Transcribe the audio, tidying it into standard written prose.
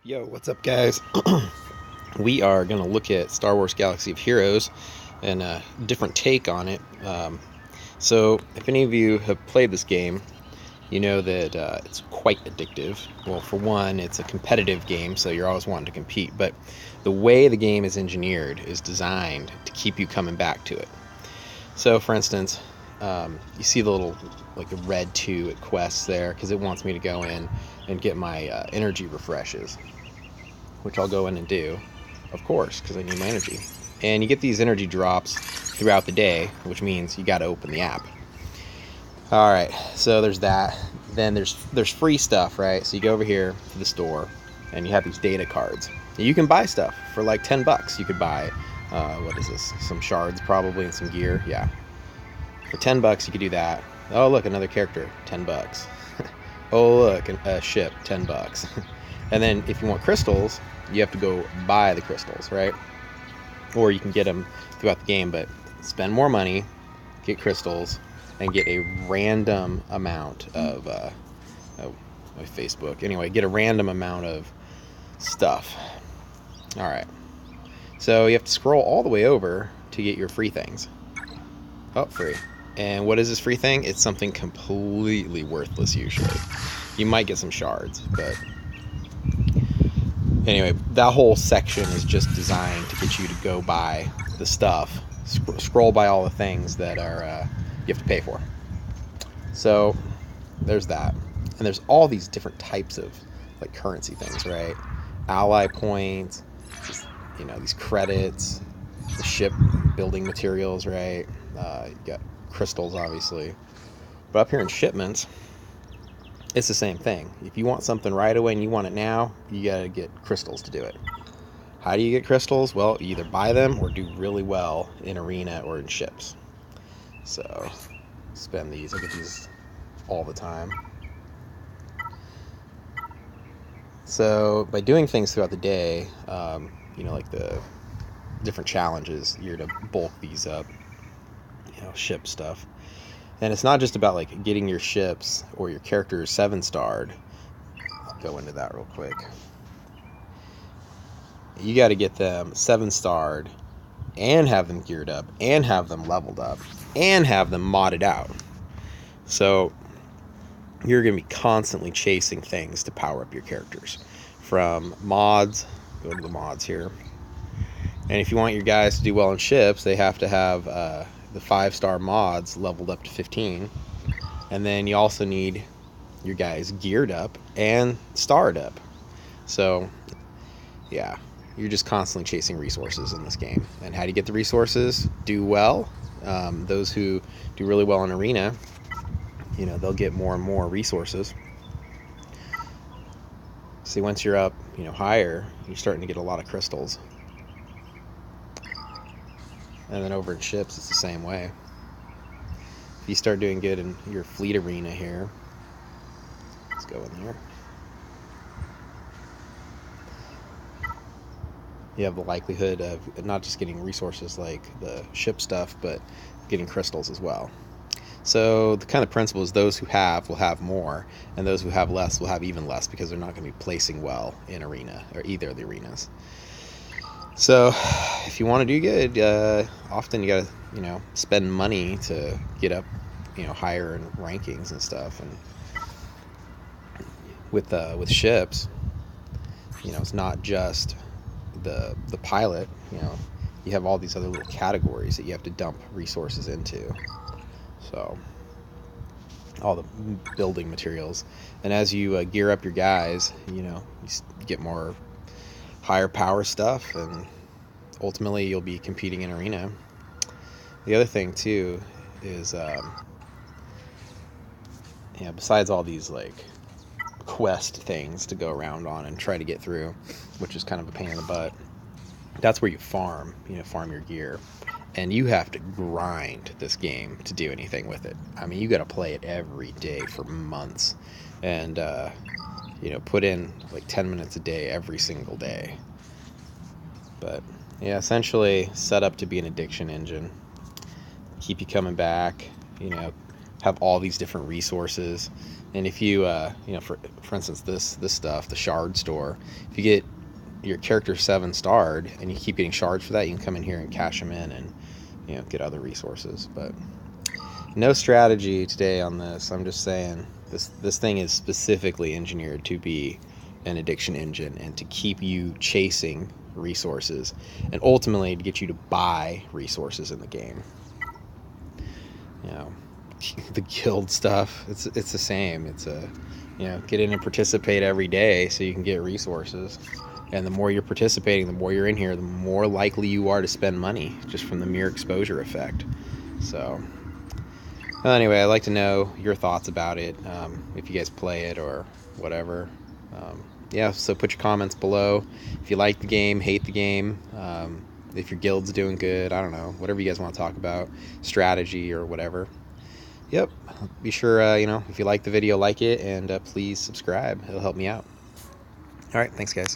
Yo, what's up, guys? We are going to look at Star Wars Galaxy of Heroes and a different take on it. So, if any of you have played this game, you know that it's quite addictive. Well, for one, it's a competitive game, so you're always wanting to compete, but the way the game is engineered is designed to keep you coming back to it. So, for instance, you see the little, like the red 2 at quests there, because it wants me to go in and get my energy refreshes, which I'll go in and do, of course, because I need my energy. And you get these energy drops throughout the day, which means you got to open the app. All right, so there's that. Then there's free stuff, right? So you go over here to the store, and you have these data cards. You can buy stuff for like $10. You could buy, what is this? Some shards probably and some gear. Yeah, for $10 you could do that. Oh look, another character, $10. Oh look, a ship, $10. And then if you want crystals, you have to go buy the crystals, right? Or you can get them throughout the game, but spend more money, get crystals, and get a random amount of my Facebook. Anyway, get a random amount of stuff. All right. So you have to scroll all the way over to get your free things. Oh, free. And what is this free thing? It's something completely worthless usually. You might get some shards, but anyway, that whole section is just designed to get you to go buy the stuff, scroll by all the things that are you have to pay for. So there's that, and there's all these different types of like currency things, right? Ally points, just, these credits, the ship building materials, right? You got crystals, obviously, but up here in shipments, it's the same thing. If you want something right away and you want it now, you gotta get crystals to do it. How do you get crystals? Well, you either buy them or do really well in arena or in ships. So, spend these. I get these all the time. So, by doing things throughout the day, like the different challenges, you're to bulk these up, ship stuff. And it's not just about like getting your ships or your characters 7-starred. I'll go into that real quick. You got to get them 7-starred and have them geared up and have them leveled up and have them modded out. So you're going to be constantly chasing things to power up your characters. From mods, go to the mods here. And if you want your guys to do well in ships, they have to have the 5-star mods leveled up to 15. And then you also need your guys geared up and starred up. So, yeah, you're just constantly chasing resources in this game. And how do you get the resources? Do well. Those who do really well in arena, they'll get more and more resources. See, once you're up, higher, you're starting to get a lot of crystals. And then over in ships, it's the same way. If you start doing good in your fleet arena here, let's go in there. You have the likelihood of not just getting resources like the ship stuff, but getting crystals as well. So the kind of principle is those who have will have more, and those who have less will have even less because they're not going to be placing well in arena or either of the arenas. So if you want to do good, often you got to, spend money to get up, higher in rankings and stuff. And with ships, it's not just the pilot. You have all these other little categories that you have to dump resources into. So all the building materials, and as you gear up your guys, you get more higher power stuff, and ultimately you'll be competing in arena. The other thing too is besides all these like quest things to go around on and try to get through, which is kind of a pain in the butt, that's where you farm your gear, and you have to grind this game to do anything with it. I mean, you got to play it every day for months, and put in like 10 minutes a day every single day. But yeah, essentially set up to be an addiction engine, keep you coming back, have all these different resources, And if you, you know, for instance, this stuff, the shard store, if you get your character 7 starred and you keep getting shards for that, you can come in here and cash them in and, you know, get other resources. But no strategy today on this. I'm just saying this thing is specifically engineered to be an addiction engine and to keep you chasing resources and ultimately to get you to buy resources in the game. You know, the guild stuff, it's the same. It's a, you know, get in and participate every day so you can get resources. And the more you're participating, the more you're in here, the more likely you are to spend money just from the mere exposure effect. So, well, anyway, I'd like to know your thoughts about it, if you guys play it or whatever. Yeah, so put your comments below. If you like the game, hate the game, if your guild's doing good, I don't know, whatever you guys want to talk about, strategy or whatever. Yep, be sure, you know, if you like the video, like it, and please subscribe. It'll help me out. All right, thanks, guys.